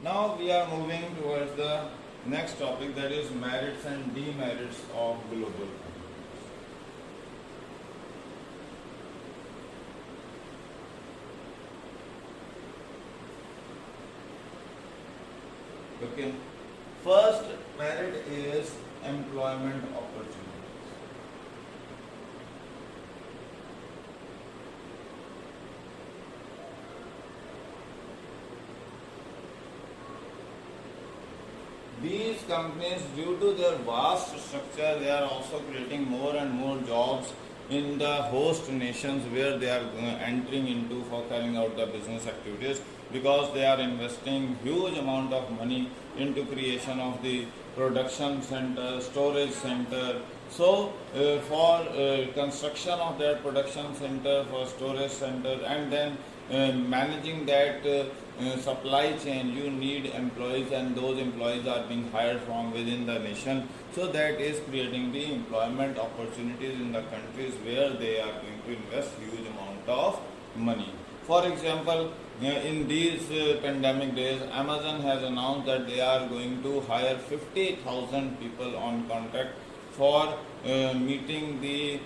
Now we are moving towards the next topic, that is merits and demerits of global companies. Okay. First merit is employment opportunities. These companies, due to their vast structure, they are also creating more and more jobs in the host nations where they are entering into for carrying out the business activities, because they are investing huge amount of money into creation of the production center, storage center. So for construction of that production center, for storage center, and then managing that supply chain, you need employees, and those employees are being hired from within the nation. So that is creating the employment opportunities in the countries where they are going to invest huge amount of money. For example, in these pandemic days, Amazon has announced that they are going to hire 50,000 people on contract for meeting the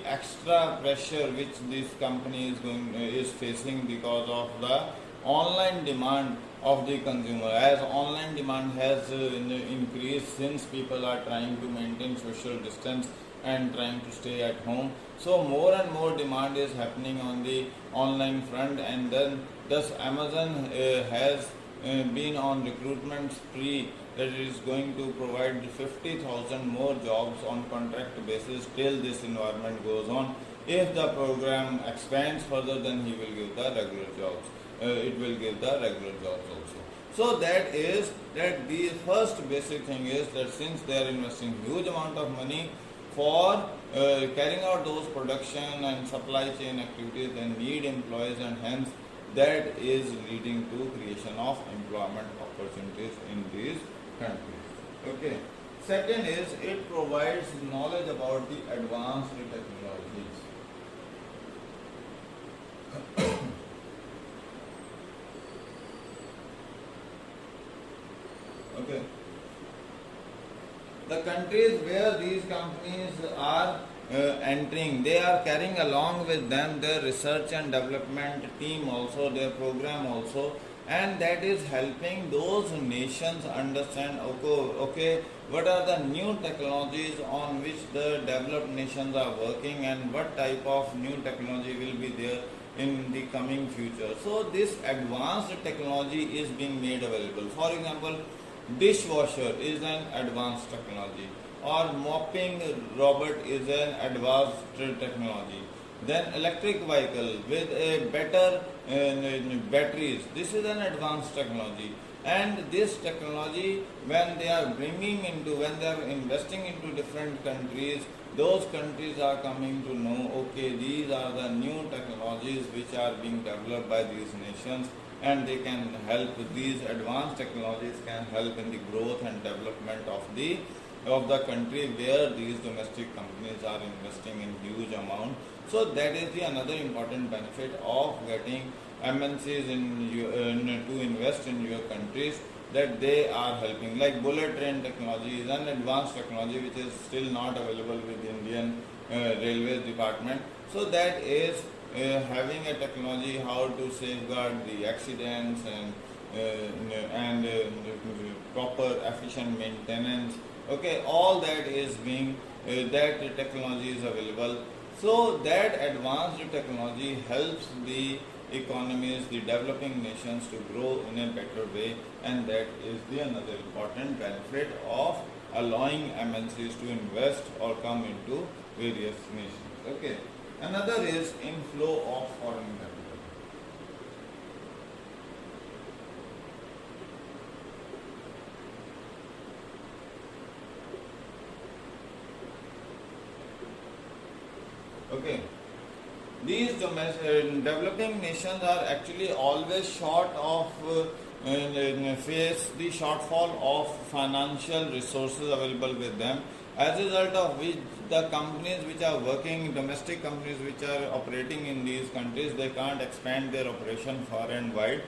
extra pressure which this company is facing because of the online demand of the consumer. As online demand has increased, since people are trying to maintain social distance and trying to stay at home, so more and more demand is happening on the online front, and then thus Amazon has been on recruitment spree, that it is going to provide 50,000 more jobs on contract basis till this environment goes on. If the program expands further, then he will give the regular jobs. It will give the regular jobs also. So that is that the first basic thing is that since they are investing huge amount of money for carrying out those production and supply chain activities, they need employees, and hence that is leading to creation of employment opportunities in these countries. Okay. Second is it provides knowledge about the advanced technologies. Okay. The countries where these companies are entering, they are carrying along with them their research and development team also, their program also, and that is helping those nations understand, okay, what are the new technologies on which the developed nations are working, and what type of new technology will be there in the coming future. So this advanced technology is being made available. For example, dishwasher is an advanced technology, or mopping robot is an advanced technology. Then electric vehicle with a better batteries, this is an advanced technology. And this technology, when they are when they are investing into different countries, those countries are coming to know, okay, these are the new technologies which are being developed by these nations, and they can help, these advanced technologies can help in the growth and development of the country where these domestic companies are investing in huge amount. So that is the another important benefit of getting MNCs to invest in your countries, that they are helping. Like bullet train technology is an advanced technology which is still not available with Indian Railways Department. So that is having a technology how to safeguard the accidents and proper efficient maintenance. Okay, all that is being that technology is available. So that advanced technology helps the economies, the developing nations to grow in a better way, and that is the another important benefit of allowing MNCs to invest or come into various nations. Okay. Another is inflow of foreign capital. Okay. These developing nations are actually always short of face the shortfall of financial resources available with them, as a result of which the companies which are working, domestic companies which are operating in these countries, they can't expand their operation far and wide.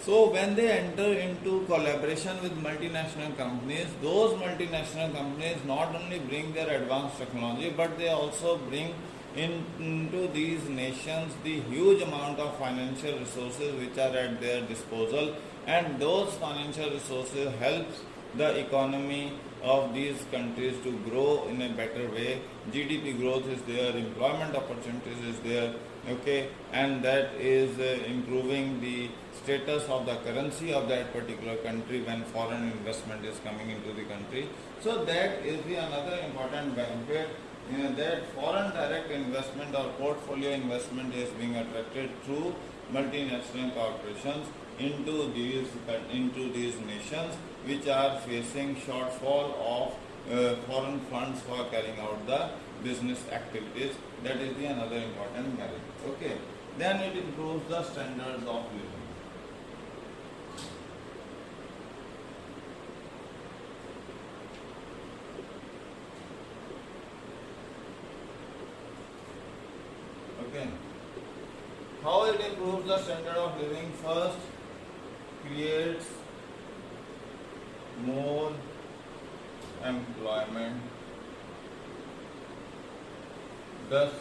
So when they enter into collaboration with multinational companies, those multinational companies not only bring their advanced technology, but they also bring into these nations the huge amount of financial resources which are at their disposal, and those financial resources helps the economy of these countries to grow in a better way. GDP growth is there, employment opportunities is there, okay, and that is improving the status of the currency of that particular country when foreign investment is coming into the country. So that is the another important benefit, that foreign direct investment or portfolio investment is being attracted through multinational corporations into these nations which are facing shortfall of foreign funds for carrying out the business activities. That is the another important merit. Okay. Then it improves the standards of living. Okay. How it improves the standard of living? First, creates more employment, thus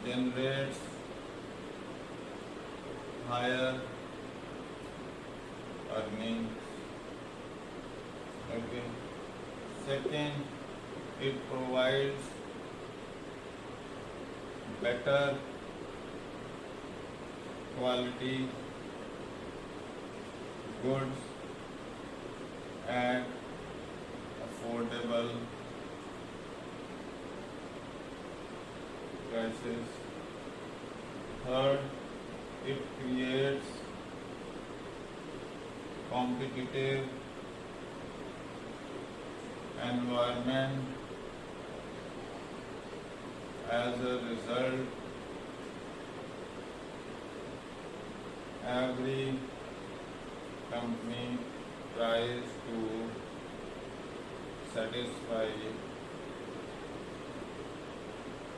generates higher earnings. Okay. Second, it provides better quality goods at affordable prices. Third, it creates competitive environment. As a result, every company tries to satisfy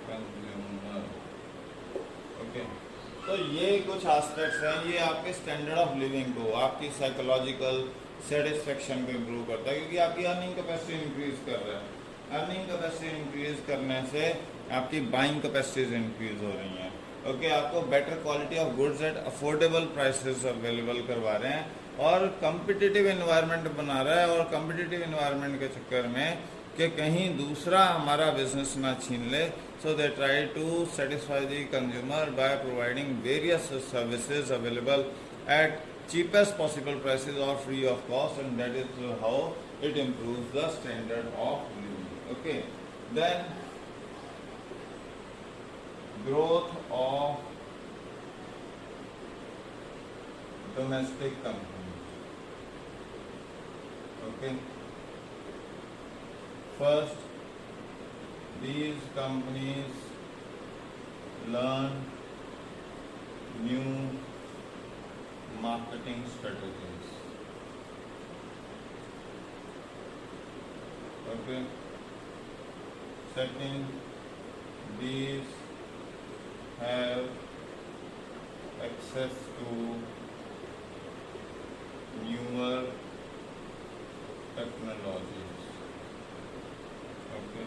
consumer. Okay. तो ये कुछ aspects हैं, ये आपके standard of living को, आपकी psychological satisfaction को improve करता है, क्योंकि आपकी अर्निंग कैपेसिटी इंक्रीज कर रहा है। अर्निंग कैपेसिटी इंक्रीज करने से आपकी बाइंग कैपेसिटीज इंक्रीज हो रही हैं। ओके, आपको better quality of goods at affordable prices available करवा रहे हैं और कम्पिटिटिव एनवायरनमेंट बना रहा है, और कम्पिटिटिव एनवायरनमेंट के चक्कर में कि कहीं दूसरा हमारा बिजनेस ना छीन ले, so they try to satisfy the consumer by providing various services available at cheapest possible prices or free of cost, and that is how it improves the standard of living. Okay, then growth of domestic companies. Okay, first, these companies learn new marketing strategies. Okay. Second, these have access to newer technologies. Okay.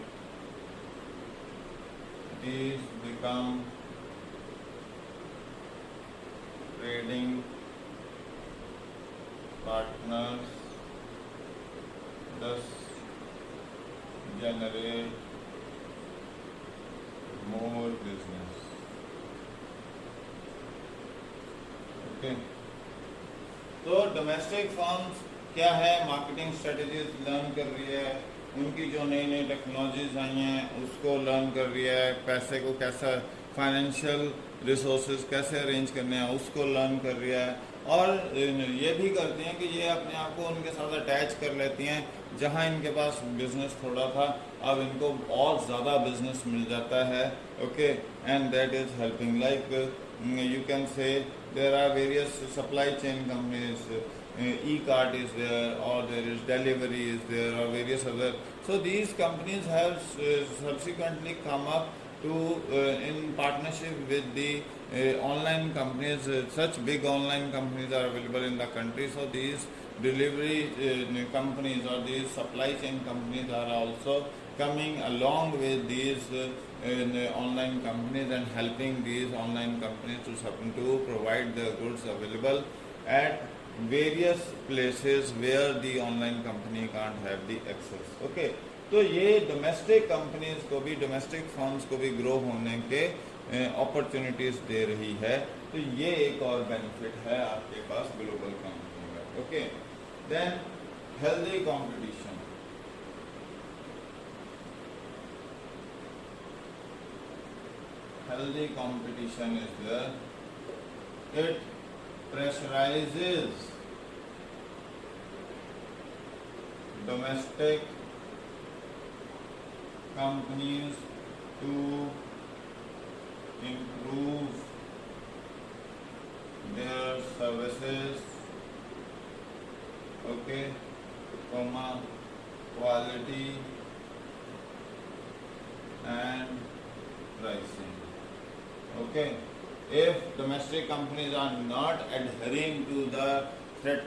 These become trading partners, thus generate more business. Okay. तो domestic firms क्या है, marketing strategies learn कर रही है, उनकी जो नई नई टेक्नोलॉजीज आई हैं उसको लर्न कर रही है, पैसे को कैसा फाइनेंशियल रिसोर्सेज कैसे अरेंज करने हैं उसको लर्न कर रही है, और ये भी करती हैं कि ये अपने आप को उनके साथ अटैच कर लेती हैं। जहाँ इनके पास बिजनेस थोड़ा था, अब इनको और ज़्यादा बिजनेस मिल जाता है। Okay, and that is helping, like you can say there are various supply chain companies, e-cart is there, or there is delivery is there, or various other. So these companies have subsequently come up to in partnership with the online companies. Such big online companies are available in the country, so these delivery companies or these supply chain companies are also coming along with these online companies and helping these online companies to provide the goods available at various places where the online company can't have the access. Okay, तो ये domestic companies को भी, domestic firms को भी grow होने के opportunities दे रही है। तो ये एक और बेनिफिट है आपके पास ग्लोबल कंपनी में। Okay, then healthy competition. Healthy competition is there. It pressurizes domestic companies to improve their services, okay, quality and pricing. Okay, if domestic companies are not adhering to the threat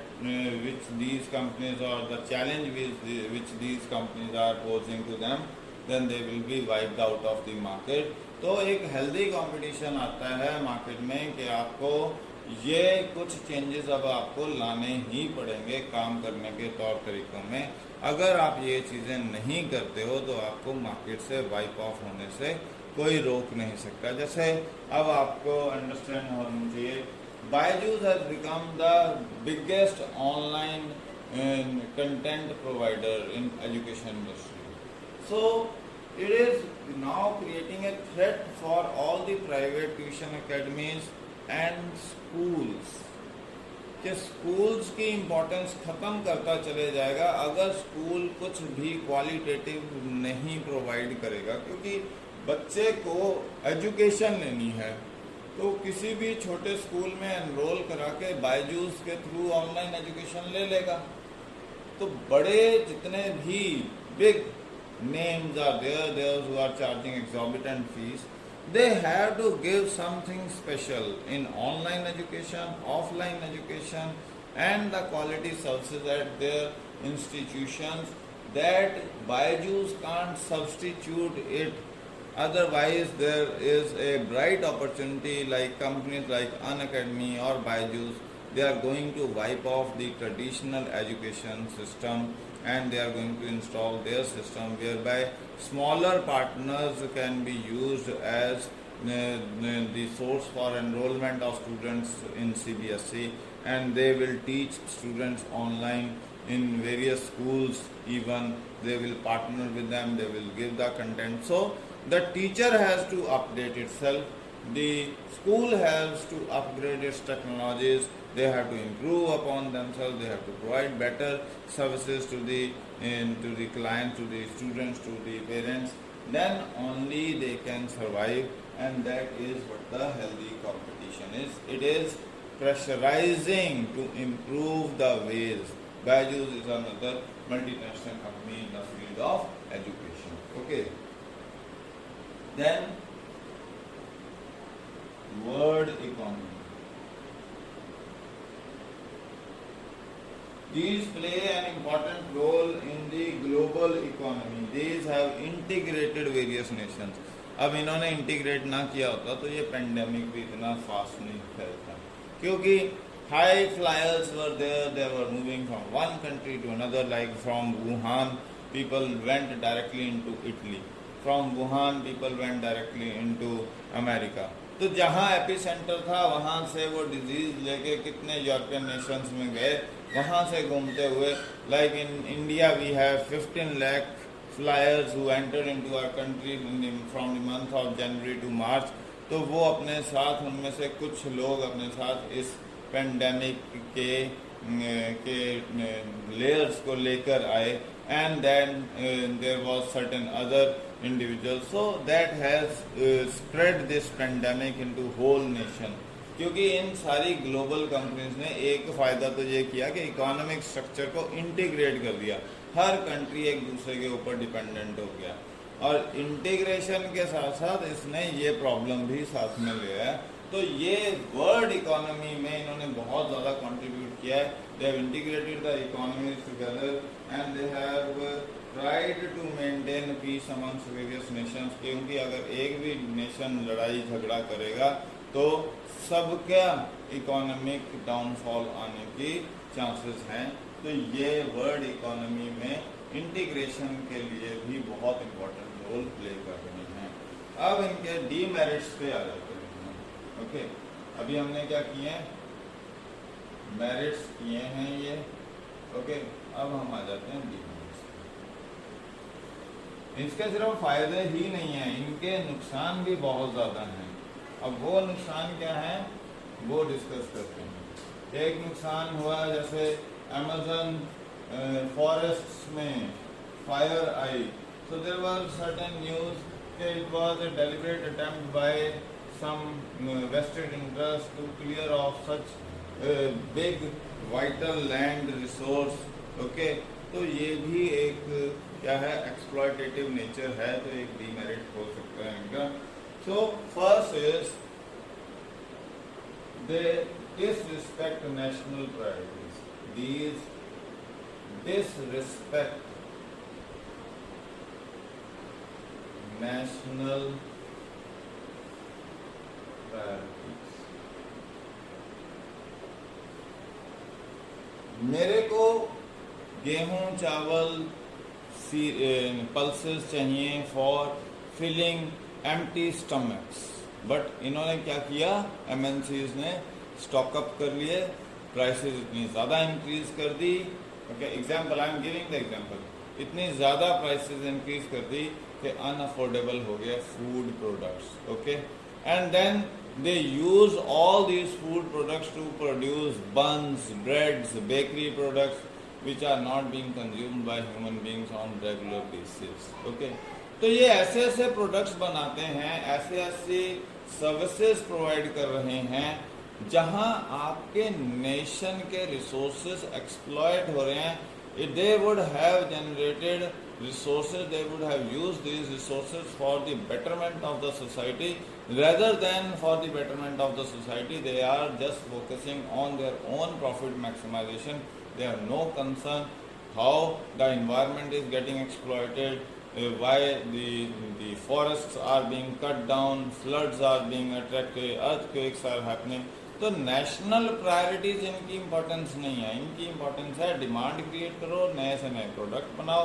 which these companies or the challenge which these companies are posing to them, then they will be wiped out of the market. तो एक healthy competition आता है market में कि आपको ये कुछ changes अब आपको लाने ही पड़ेंगे काम करने के तौर तरीकों में। अगर आप ये चीज़ें नहीं करते हो तो आपको मार्केट से वाइप ऑफ होने से कोई रोक नहीं सकता। जैसे अब आपको अंडरस्टैंड होना चाहिए, Byju's has become the biggest online content provider in education industry. So it is now creating a threat for all the private tuition academies and schools, कि स्कूल्स की इम्पोर्टेंस ख़त्म करता चले जाएगा अगर स्कूल कुछ भी क्वालिटेटिव नहीं प्रोवाइड करेगा। क्योंकि बच्चे को एजुकेशन लेनी है तो किसी भी छोटे स्कूल में एनरोल करा के बायजूस के थ्रू ऑनलाइन एजुकेशन ले लेगा। तो बड़े जितने भी big names are there, those who are charging exorbitant fees, they have to give something special in online education, offline education, and the quality services at their institutions that Byju's can't substitute it. Otherwise, there is a bright opportunity like companies like Unacademy or Byju's, they are going to wipe off the traditional education system and they are going to install their system whereby smaller partners can be used as the source for enrollment of students in CBSE, and they will teach students online in various schools. Even they will partner with them, they will give the content. So the teacher has to update itself, the school has to upgrade its technologies, they have to improve upon themselves, they have to provide better services to the client, to the students, to the parents. Then only they can survive, and that is what the healthy competition is. It is pressurizing to improve the ways. Byju's is another multinational company in the field of education. Okay. Then world economy. These play an important role in the global economy. These have integrated various nations. अब इन्होंने integrate ना किया होता तो ये pandemic भी इतना fast नहीं फैलता, क्योंकि high flyers were there, they were moving from one country to another, like from Wuhan people went directly into Italy, from Wuhan people went directly into America. तो जहाँ एपी सेंटर था वहाँ से वो डिजीज लेके कितने यूरोपियन नेशंस में गए, वहाँ से घूमते हुए, like in India we have 15 lakh flyers who entered into our country from the month of January to March। तो वो अपने साथ, उनमें से कुछ लोग अपने साथ इस पेंडेमिक के लेयर्स को लेकर आए, and then there was certain other individuals, so that has spread this pandemic into whole nation। क्योंकि इन सारी ग्लोबल कंपनीज ने एक फ़ायदा तो ये किया कि इकोनॉमिक स्ट्रक्चर को इंटीग्रेट कर दिया, हर कंट्री एक दूसरे के ऊपर डिपेंडेंट हो गया। और इंटीग्रेशन के साथ साथ इसने ये प्रॉब्लम भी साथ में लिया है। तो ये वर्ल्ड इकोनॉमी में इन्होंने बहुत ज़्यादा कंट्रीब्यूट किया है। They have integrated the economies together and they have tried to maintain peace amongst various nations, क्योंकि अगर एक भी नेशन लड़ाई झगड़ा करेगा तो सबका इकोनॉमिक डाउनफॉल आने की चांसेस हैं। तो ये वर्ल्ड इकोनॉमी में इंटीग्रेशन के लिए भी बहुत इम्पोर्टेंट रोल प्ले कर रहे हैं। अब इनके डीमेरिट्स पे आ जाते हैं। ओके, अभी हमने क्या किए हैं, मेरिट्स किए हैं ये। ओके, अब हम आ जाते हैं डीमेरिट्स। इसके सिर्फ फायदे ही नहीं है, इनके नुकसान भी बहुत ज़्यादा हैं। अब वो नुकसान क्या है वो डिस्कस करते हैं। एक नुकसान हुआ जैसे अमेज़न फॉरेस्ट्स में fire I, so there was certain news that it was a deliberate attempt by some vested interest to clear off such big vital land resource. Okay, तो ये भी एक क्या है, एक्सप्लॉयटेटिव नेचर है, तो एक डीमेरिट हो सकता है इनका। So first is they disrespect national priorities. These disrespect national priorities. मेरे को गेहूं चावल पल्सेस चाहिए for filling empty stomachs, but इन्होंने क्या किया, एमएनसीज ने स्टॉक अप कर लिए, प्राइसेस इतनी ज़्यादा इंक्रीज कर दी। Okay, example I am giving the example, इतनी ज़्यादा प्राइसेस इंक्रीज कर दी कि अनअफोर्डेबल हो गया food products. Okay, and then they use all these food products to produce buns, breads, bakery products which are not being consumed by human beings on regular basis. Okay, तो ये ऐसे ऐसे products बनाते हैं, ऐसे ऐसे सर्विसेज प्रोवाइड कर रहे हैं जहां आपके नेशन के रिसोर्सेज एक्सप्लॉयट हो रहे हैं। They would have generated resources, they would have used these resources for the betterment of the society rather than for the betterment of the society. They are just focusing on their own profit maximization. They have no concern how the environment is getting exploited, why the forests are being cut down, floods are being attracted, earthquakes are happening. तो national priorities इनकी importance नहीं है, इनकी importance है demand create करो, नए से नए प्रोडक्ट बनाओ,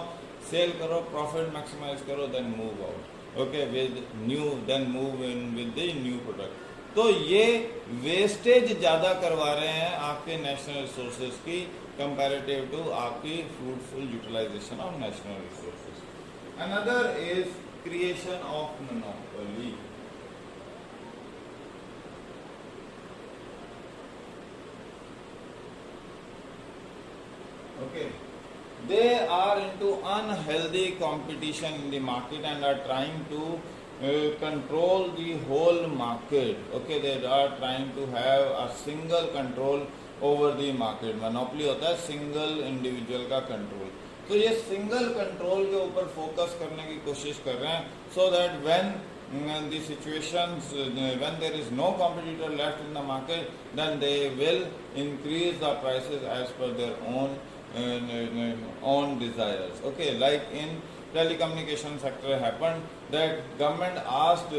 सेल करो, प्रॉफिट मैक्सिमाइज करो, then move out. Okay, with new, then move in with the new product. तो ये वेस्टेज ज़्यादा करवा रहे हैं आपके नेशनल रिसोर्सेज की कंपैरेटिव टू आपकी fruitful utilization of national resources. Another is creation of monopoly. Okay, they are into unhealthy competition in the market and are trying to control the whole market. Okay, they are trying to have a single control over the market. Monopoly होता है single individual का control. तो ये single control के ऊपर focus करने की कोशिश कर रहे हैं, so that when the situations, when there is no competitor left in the market, then they will increase the prices as per their own desires. Okay, like in telecommunication sector happened that government asked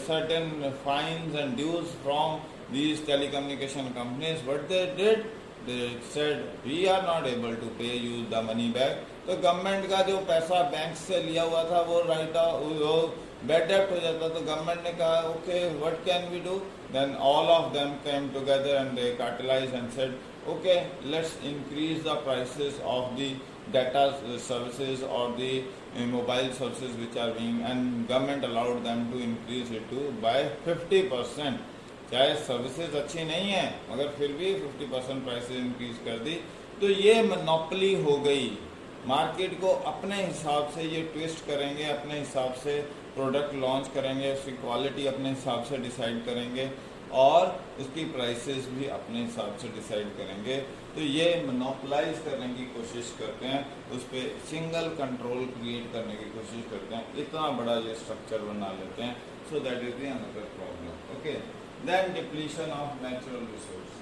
certain fines and dues from these telecommunication companies. What they did, they said we are not able to pay you the money back. तो government का जो पैसा bank से लिया हुआ था वो bad डेप्ट हो जाता। तो गवर्नमेंट ने कहा okay, what can we do, then all of them came together and they cartelized and said okay, let's increase the prices of the data services or the mobile services which are being, and government allowed them to increase it to by 50%. चाहे services अच्छी नहीं है मगर फिर भी 50% prices increase कर दी। तो ये मोनोपोली हो गई। मार्केट को अपने हिसाब से ये ट्विस्ट करेंगे, अपने हिसाब से प्रोडक्ट लॉन्च करेंगे, उसकी क्वालिटी अपने हिसाब से डिसाइड करेंगे। और उसकी प्राइसेस भी अपने हिसाब से डिसाइड करेंगे। तो ये मोनोपलाइज करने की कोशिश करते हैं, उस पर सिंगल कंट्रोल क्रिएट करने की कोशिश करते हैं, इतना बड़ा ये स्ट्रक्चर बना लेते हैं। So that is the another problem. Okay, then depletion of natural resources.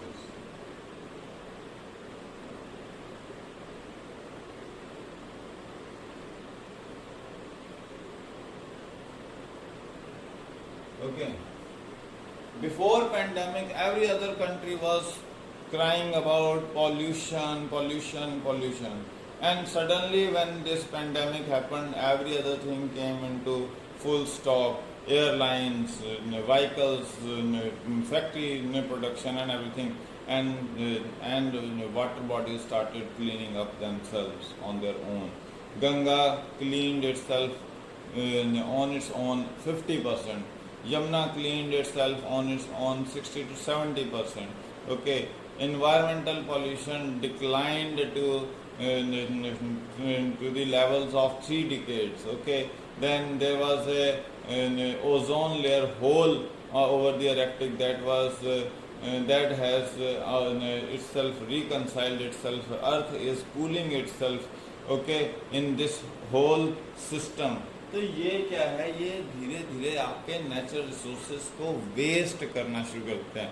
Okay. Before pandemic, every other country was crying about pollution, pollution, pollution. And suddenly when this pandemic happened, every other thing came into full stop. Airlines, vehicles, factory production and everything. And water bodies started cleaning up themselves on their own. Ganga cleaned itself on its own 50%. Yamuna cleaned itself on its own 60 to 70%. Okay, environmental pollution declined to the levels of 3 decades. Okay, then there was an ozone layer hole over the Arctic that has itself reconciled itself. Earth is cooling itself. Okay, in this whole system. तो ये क्या है, ये धीरे धीरे आपके natural resources को waste करना शुरू करते हैं।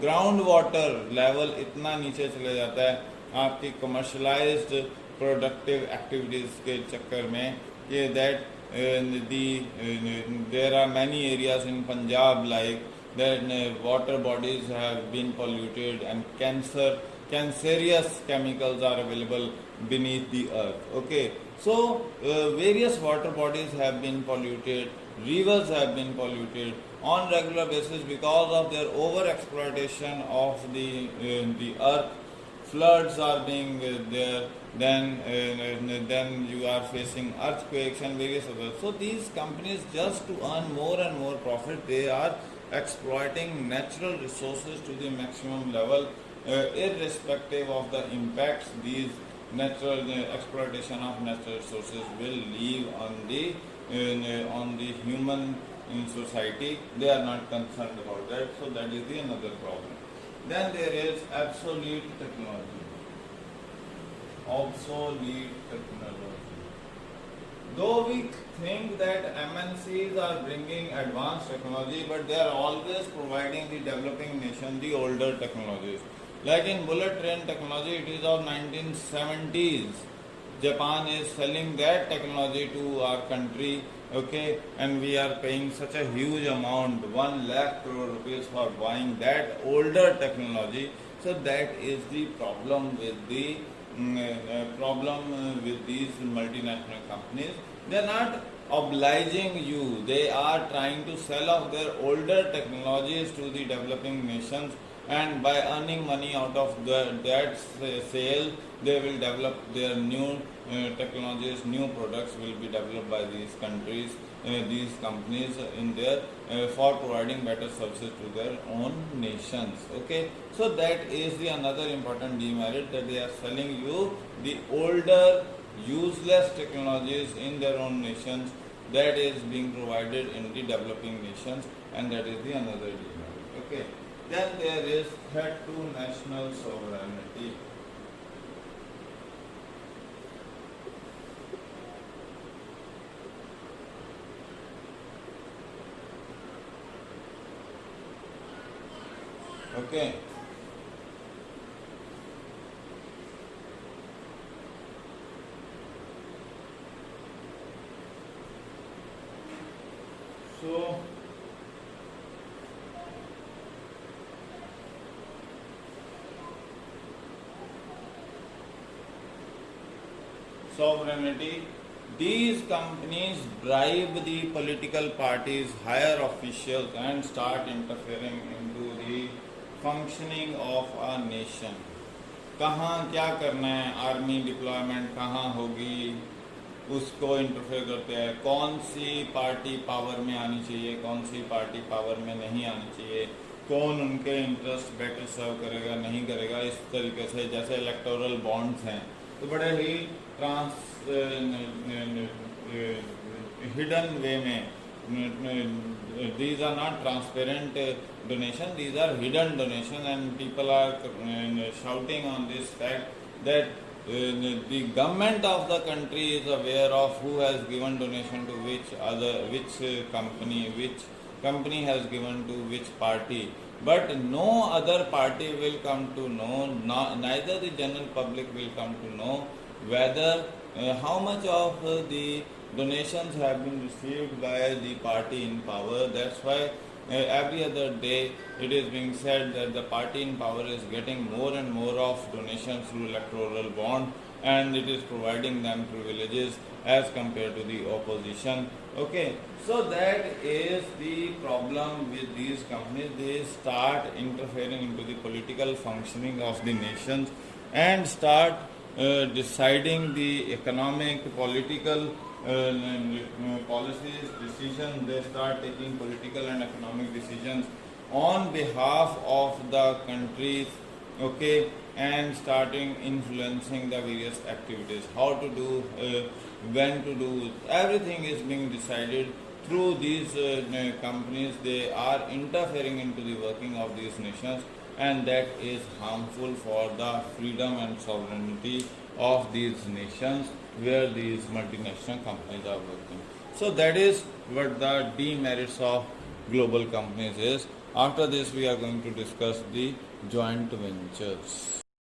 ग्राउंड वाटर लेवल इतना नीचे चले जाता है आपकी कमर्शलाइज्ड प्रोडक्टिव एक्टिविटीज़ के चक्कर में, ये that there are many areas in Punjab like that water bodies have been polluted and cancerous chemicals are available beneath the earth. Okay, so various water bodies have been polluted, rivers have been polluted on regular basis because of their over exploitation of the earth. Floods are being there, then you are facing earthquakes and various others. So these companies, just to earn more and more profit, they are exploiting natural resources to the maximum level, irrespective of the impacts these natural exploitation of natural resources will leave on the human society. They are not concerned about that. So that is the another problem. Then there is obsolete technology. Obsolete technology. Though we think that MNCs are bringing advanced technology, but they are always providing the developing nation the older technologies. Like in bullet train technology, it is of 1970s. Japan is selling that technology to our country, okay, and we are paying such a huge amount, 1 lakh crore rupees for buying that older technology. So that is the problem with the with these multinational companies. They are not obliging you. They are trying to sell off their older technologies to the developing nations, and by earning money out of that sale, they will develop their new technologies, new products will be developed by these countries, these companies in their for providing better services to their own nations. Okay, so that is the another important demerit, that they are selling you the older useless technologies in their own nations that is being provided in the developing nations, and that is the another demerit. Okay, then there is threat to national sovereignty. Okay, so sovereignty, these companies bribe the political parties, hire officials, and start interfering into the functioning of a nation. कहाँ क्या करना है, army deployment कहाँ होगी, उसको interfere करते हैं। कौन सी पार्टी पावर में आनी चाहिए, कौन सी पार्टी पावर में नहीं आनी चाहिए, कौन उनके इंटरेस्ट बेटर सर्व करेगा नहीं करेगा, इस तरीके से। जैसे इलेक्टोरल बॉन्ड्स हैं तो बड़े ही हिडन वे में these are not transparent donation, these are hidden donation, and people are shouting on this fact that the government of the country is aware of who has given donation to which company has given to which party, but no other party will come to know, neither the general public will come to know whether how much of the donations have been received by the party in power. That's why every other day it is being said that the party in power is getting more and more of donations through electoral bond, and it is providing them privileges as compared to the opposition. Okay, so that is the problem with these companies. They start interfering into the political functioning of the nations and start deciding the economic, political policies, decisions. They start taking political and economic decisions on behalf of the countries, okay, and starting influencing the various activities, how to do, when to do. Everything is being decided through these companies. They are interfering into the working of these nations, and that is harmful for the freedom and sovereignty of these nations where these multinational companies are working. So that is what the demerits of global companies is. After this we are going to discuss the joint ventures.